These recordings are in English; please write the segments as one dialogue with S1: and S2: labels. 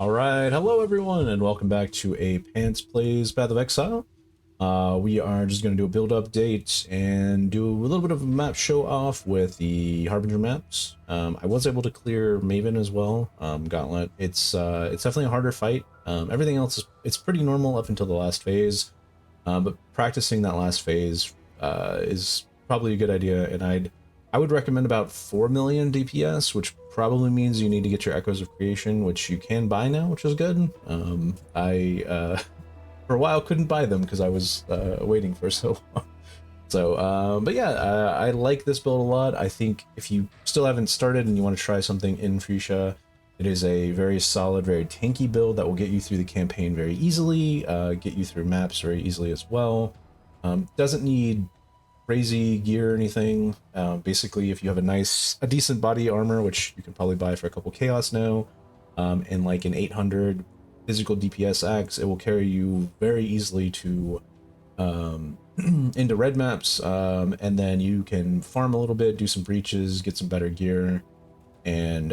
S1: All right, hello everyone, and welcome back to a Pants Plays Path of Exile. We are just going to do a build update and do a little bit of a map show off with the Harbinger maps. I was able to clear Maven as well, Gauntlet. It's definitely a harder fight. Everything else it's pretty normal up until the last phase, but practicing that last phase is probably a good idea, and I would recommend about 4 million DPS, which probably means you need to get your Echoes of Creation, which you can buy now, which is good. I for a while couldn't buy them because I was waiting for so long. So, but yeah, I like this build a lot. I think if you still haven't started and you want to try something in Frisia, it is a very solid, very tanky build that will get you through the campaign very easily, get you through maps very easily as well. Doesn't need crazy gear or anything. Basically, if you have a decent body armor, which you can probably buy for a couple chaos now, and like an 800 physical DPS axe, it will carry you very easily to into red maps, and then you can farm a little bit, do some breaches, get some better gear, and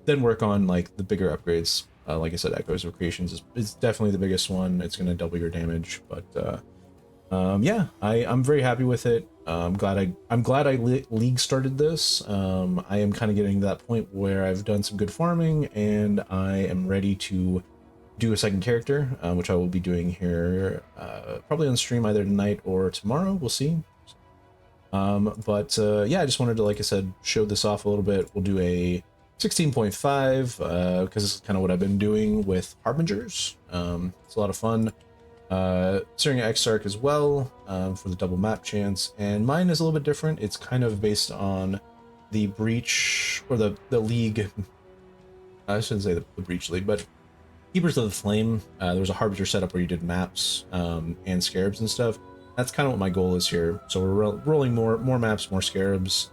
S1: then work on like the bigger upgrades. Like I said, Echoes of Creations is definitely the biggest one. It's going to double your damage, but yeah, I'm very happy with it. I'm glad I league started this. I am kind of getting to that point where I've done some good farming and I am ready to do a second character, which I will be doing here probably on stream either tonight or tomorrow. We'll see. But yeah, I just wanted to, like I said, show this off a little bit. We'll do a 16.5 because this is kind of what I've been doing with Harbingers. It's a lot of fun. Searing Exarch as well, for the double map chance, and mine is a little bit different. It's kind of based on the breach, or the league. I shouldn't say the breach league, but Keepers of the Flame. There was a Harbinger setup where you did maps and scarabs and stuff. That's kind of what my goal is here. So we're rolling more maps, more scarabs,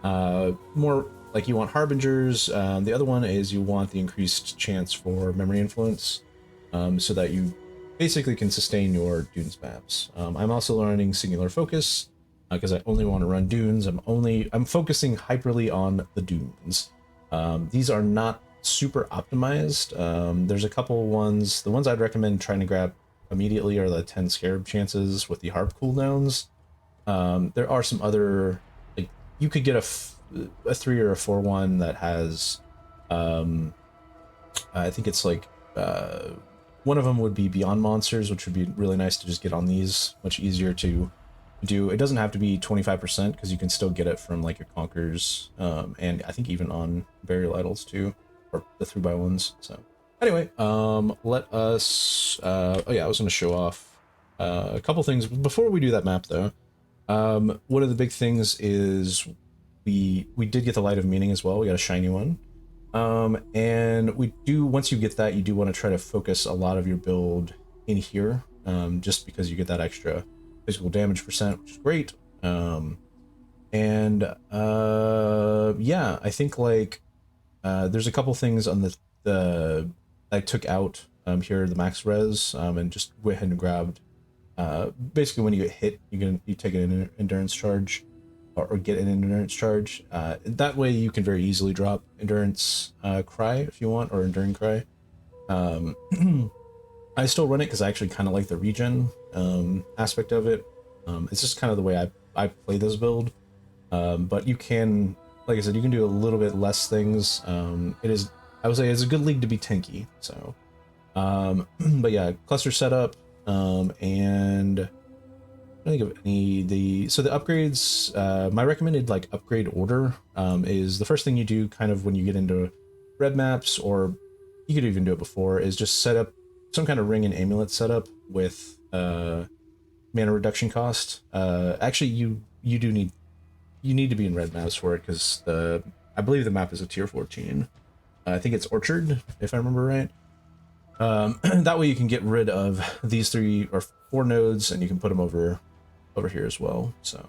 S1: more like you want Harbingers. The other one is you want the increased chance for memory influence, so that you basically can sustain your dunes maps. I'm also learning singular focus because I only want to run dunes. I'm focusing hyperly on the dunes. These are not super optimized. There's a couple ones. The ones I'd recommend trying to grab immediately are the 10 scarab chances with the harp cooldowns. There are some other, like, you could get a 3 or a 4 one that has I think it's like one of them would be Beyond Monsters, which would be really nice to just get on these. Much easier to do. It doesn't have to be 25% because you can still get it from like your Conquers, and I think even on Burial Idols too, or the 3x1s. So anyway, let us. Oh yeah, I was going to show off a couple things before we do that map though. One of the big things is we did get the Light of Meaning as well. We got a shiny one. And once you get that, you do want to try to focus a lot of your build in here, just because you get that extra physical damage percent, which is great. Yeah, I think like there's a couple things on the I took out here, the max res, and just went ahead and grabbed basically when you get hit, you take an endurance charge. Or get an endurance charge. That way you can very easily drop endurance cry if you want, or enduring cry. I still run it because I actually kind of like the regen aspect of it. It's just kind of the way I play this build. But you can, like I said, you can do a little bit less things. I would say it's a good league to be tanky. So, but yeah, cluster setup, and I think of any so the upgrades. My recommended like upgrade order is the first thing you do kind of when you get into red maps, or you could even do it before, is just set up some kind of ring and amulet setup with mana reduction cost. Actually, you need to be in red maps for it because I believe the map is a tier 14. I think it's Orchard if I remember right. That way you can get rid of these 3 or 4 nodes and you can put them over here as well. So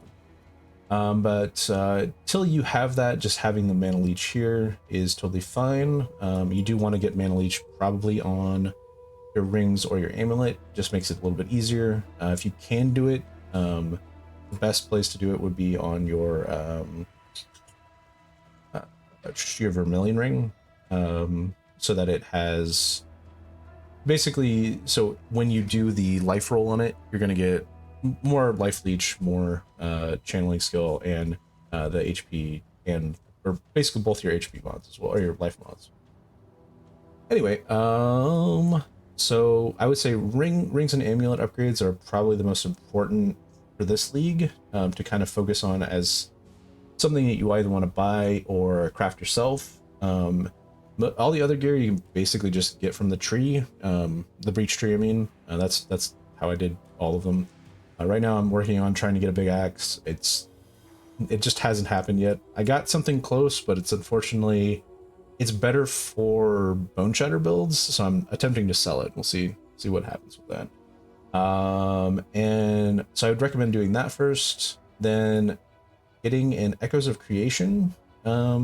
S1: but till you have that, just having the mana leech here is totally fine. You do want to get mana leech probably on your rings or your amulet. Just makes it a little bit easier. If you can do it, the best place to do it would be on your vermilion ring. so that it has basically, so when you do the life roll on it, you're going to get more life leech, more channeling skill, and the HP, and or basically both your HP mods as well, or your life mods. Anyway, so I would say rings and amulet upgrades are probably the most important for this league, to kind of focus on as something that you either want to buy or craft yourself. But all the other gear you can basically just get from the tree, the breach tree. I mean, that's how I did all of them. Right now I'm working on trying to get a big axe. It just hasn't happened yet. I got something close, but it's unfortunately, it's better for bone shatter builds, so I'm attempting to sell it. We'll see what happens with that. And so I would recommend doing that first. Then getting an Echoes of Creation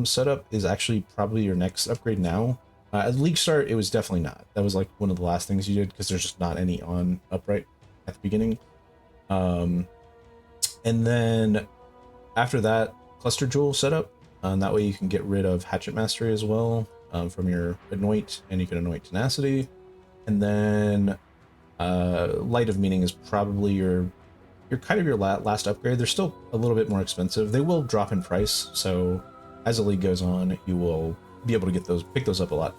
S1: setup is actually probably your next upgrade now. At League Start, it was definitely not. That was like one of the last things you did because there's just not any on upright at the beginning. And then after that, Cluster Jewel setup. That way you can get rid of Hatchet Mastery as well from your Anoint, and you can Anoint Tenacity. And then Light of Meaning is probably your kind of your last upgrade. They're still a little bit more expensive. They will drop in price, so as the league goes on, you will be able to get those, pick those up a lot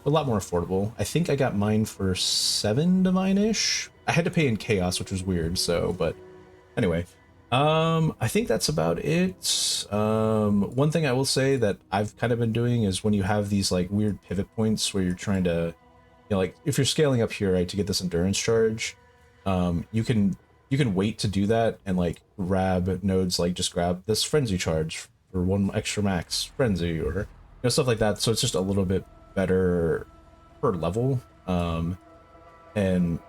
S1: more affordable. I think I got mine for 7 divine-ish. I had to pay in chaos, which was weird. So, but anyway, I think that's about it. One thing I will say that I've kind of been doing is when you have these like weird pivot points where you're trying to, you know, like if you're scaling up here, right, to get this endurance charge, you can wait to do that and like grab nodes, like just grab this frenzy charge for 1 extra max frenzy, or, you know, stuff like that. So it's just a little bit better per level, and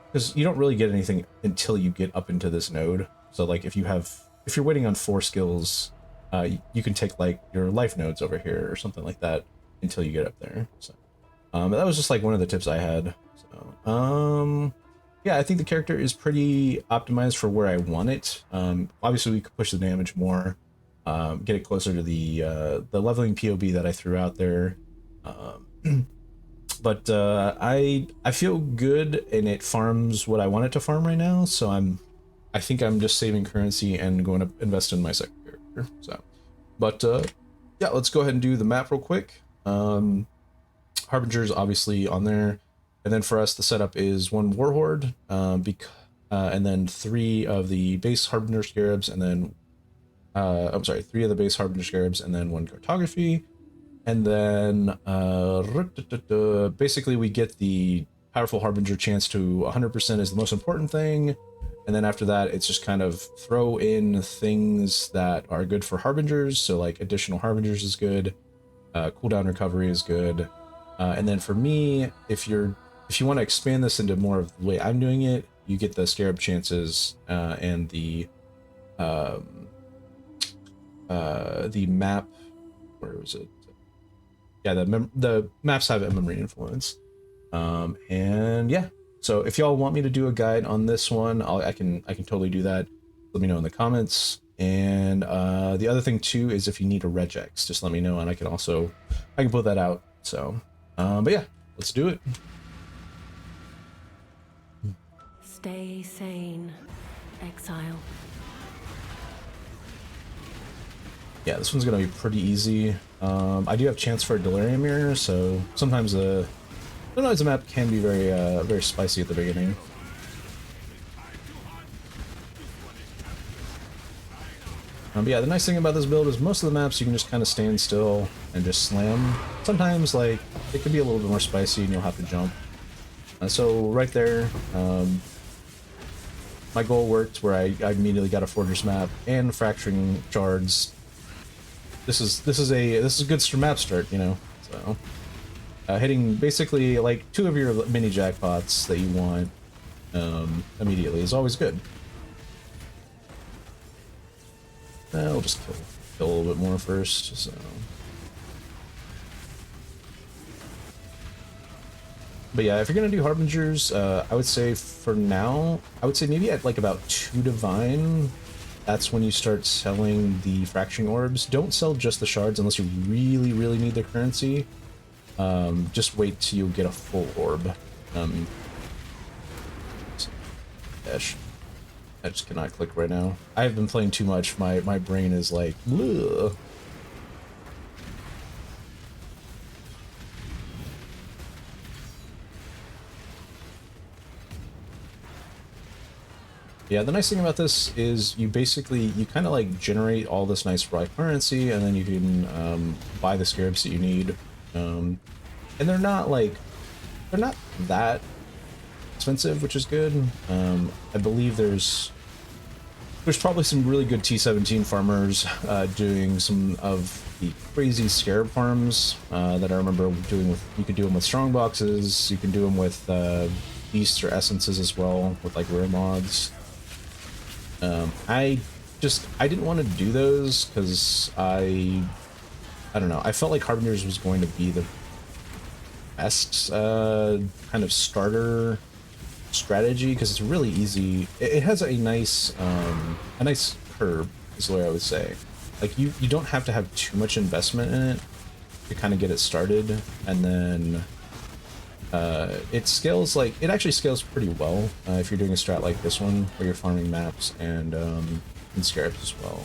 S1: because you don't really get anything until you get up into this node. So like if you're waiting on 4 skills, you can take like your life nodes over here or something like that until you get up there. So that was just like one of the tips I had. So yeah, I think the character is pretty optimized for where I want it. Obviously we could push the damage more, get it closer to the leveling POB that I threw out there. But I feel good, and it farms what I want it to farm right now. So I think I'm just saving currency and going to invest in my second character. So, but yeah, let's go ahead and do the map real quick. Harbinger's obviously on there, and then for us the setup is 1 Warhorde, and then 3 of the base Harbinger Scarabs, and then I'm sorry, 3 of the base Harbinger Scarabs, and then 1 Cartography. And then basically we get the powerful Harbinger chance to 100% is the most important thing. And then after that, it's just kind of throw in things that are good for Harbingers. So like additional Harbingers is good. Cooldown recovery is good. And then for me, if you want to expand this into more of the way I'm doing it, you get the Scarab chances and the map. Where was it? Yeah, the maps have a memory influence. And yeah, so if y'all want me to do a guide on this one, I can totally do that. Let me know in the comments. And the other thing too is if you need a regex, just let me know, and I can put that out. So but yeah, let's do it.
S2: Stay sane, exile.
S1: Yeah, this one's gonna be pretty easy. I do have chance for a Delirium Mirror, so sometimes the map can be very spicy at the beginning. But yeah, the nice thing about this build is most of the maps you can just kind of stand still and just slam. Sometimes like it could be a little bit more spicy and you'll have to jump. So right there, my goal worked where I immediately got a Fortress map and fracturing shards. This is a good map start, you know. So hitting basically like 2 of your mini jackpots that you want immediately is always good. We'll just kill a little bit more first. So, but yeah, if you're gonna do Harbingers, I would say for now, maybe at like about 2 divine. That's when you start selling the fracturing orbs. Don't sell just the shards unless you really need the currency. just wait till you get a full orb. Dash. I just cannot click right now. I have been playing too much. My brain is like, bleh. Yeah, the nice thing about this is you kind of like generate all this nice raw currency, and then you can buy the scarabs that you need. And they're not that expensive, which is good. I believe there's probably some really good T17 farmers doing some of the crazy scarab farms that I remember doing with. You could do them with strong boxes. You can do them with beasts or essences as well, with like rare mods. I didn't want to do those because I don't know. I felt like Harbingers was going to be the best kind of starter strategy because it's really easy. It has a nice curve, is the way I would say. Like you don't have to have too much investment in it to kind of get it started, and then it actually scales pretty well if you're doing a strat like this one where you're farming maps and scarabs as well.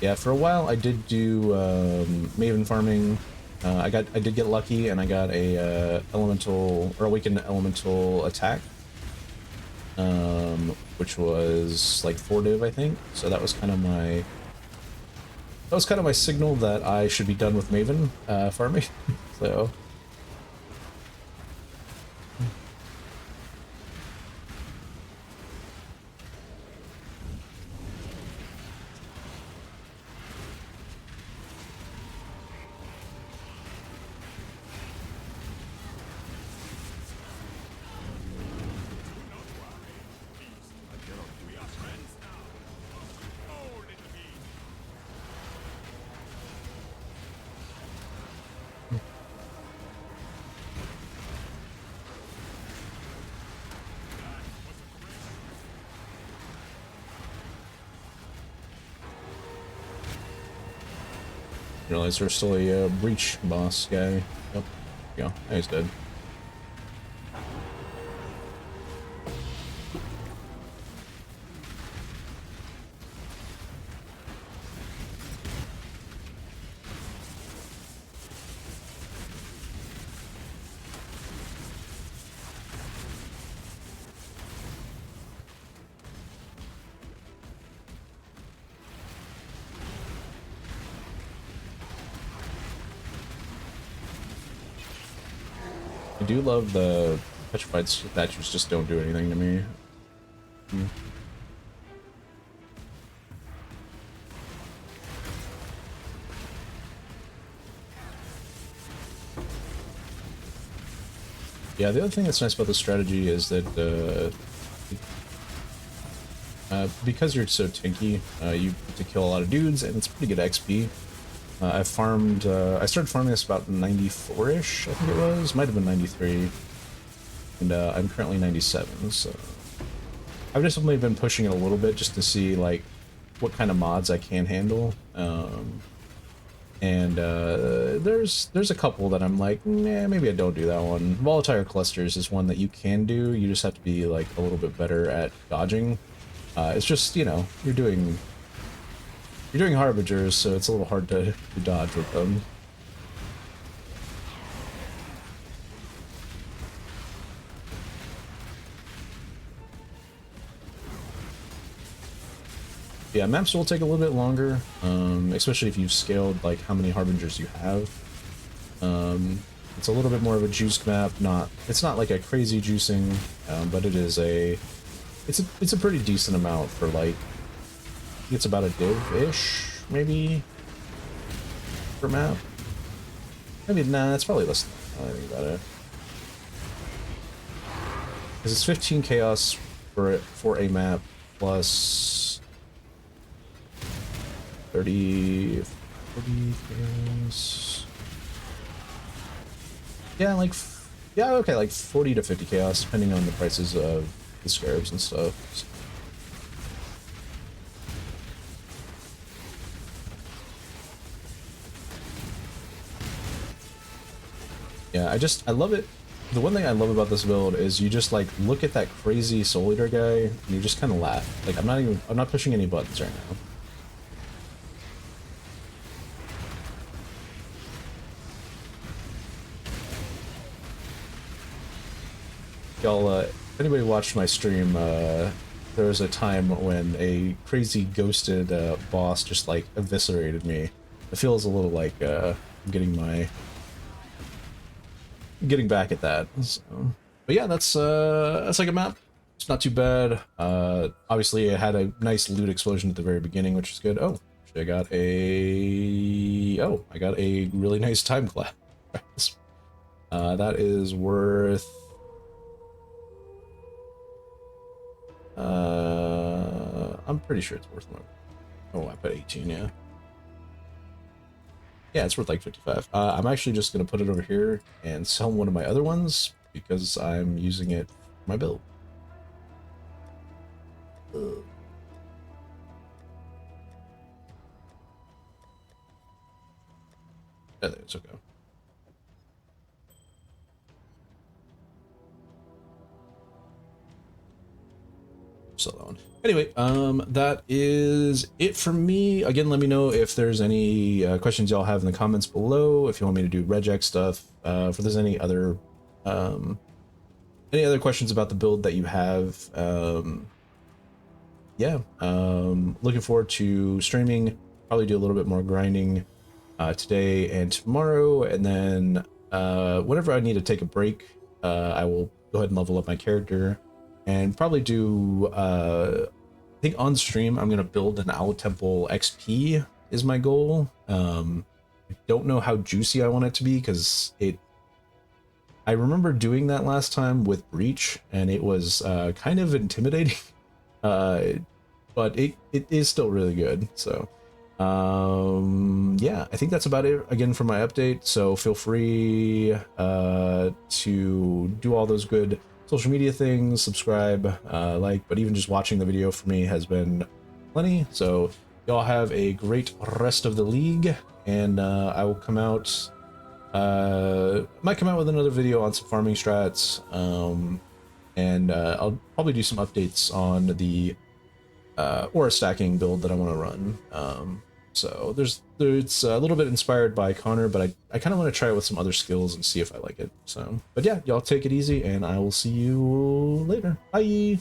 S1: Yeah, for a while I did do Maven farming. I did get lucky and I got a elemental or awakened elemental attack, which was like 4 div, I think. So that was kind of my signal that I should be done with Maven farming. So. Realize there's still a breach boss guy. Yep. Yeah, he's dead. I do love the petrified statues, just don't do anything to me. Yeah, the other thing that's nice about this strategy is that because you're so tanky, you get to kill a lot of dudes, and it's pretty good XP. I started farming this about 94-ish, I think it was. Might have been 93. And I'm currently 97, so... I've just only been pushing it a little bit just to see, like, what kind of mods I can handle. There's a couple that I'm like, nah, maybe I don't do that one. Volatile clusters is one that you can do. You just have to be, like, a little bit better at dodging. It's just, you know, you're doing Harbingers, so it's a little hard to dodge with them. Yeah, maps will take a little bit longer, especially if you've scaled like how many Harbingers you have. It's a little bit more of a juiced map. It's not like a crazy juicing, but it's a pretty decent amount for like. It's about a div-ish, maybe, per map. Maybe, nah, it's probably less than that, I think about it. Because it's 15 chaos for a map, plus 30, 40 chaos. Yeah, like, yeah, okay, like 40 to 50 chaos, depending on the prices of the scarabs and stuff. So. Yeah, I love it. The one thing I love about this build is you just like look at that crazy Soul Eater guy and you just kind of laugh. Like I'm not pushing any buttons right now. Y'all, if anybody watched my stream, there was a time when a crazy ghosted boss just like eviscerated me. It feels a little like I'm getting back at that. So. But yeah, that's like a map. It's not too bad. Obviously, it had a nice loot explosion at the very beginning, which is good. Oh, I got a really nice time class. That is worth. I'm pretty sure it's worth more. Oh, I put 18. Yeah. Yeah, it's worth like 55. I'm actually just gonna put it over here and sell one of my other ones because I'm using it for my build. Yeah, it's okay. Sell that one. Anyway, that is it for me. Again, let me know if there's any questions y'all have in the comments below. If you want me to do regex stuff, if there's any other questions about the build that you have. Yeah, looking forward to streaming. Probably do a little bit more grinding today and tomorrow, and then whenever I need to take a break, I will go ahead and level up my character. And probably do, I think on stream, I'm going to build an Owl Temple XP is my goal. I don't know how juicy I want it to be because I remember doing that last time with Breach and it was kind of intimidating, but it is still really good. So yeah, I think that's about it again for my update. So feel free to do all those good social media things, subscribe, like, but even just watching the video for me has been plenty. So y'all have a great rest of the league, and I will come out, might come out with another video on some farming strats, and I'll probably do some updates on the aura stacking build that I want to run. So it's a little bit inspired by Connor, but I kind of want to try it with some other skills and see if I like it. So, but yeah, y'all take it easy, and I will see you later. Bye.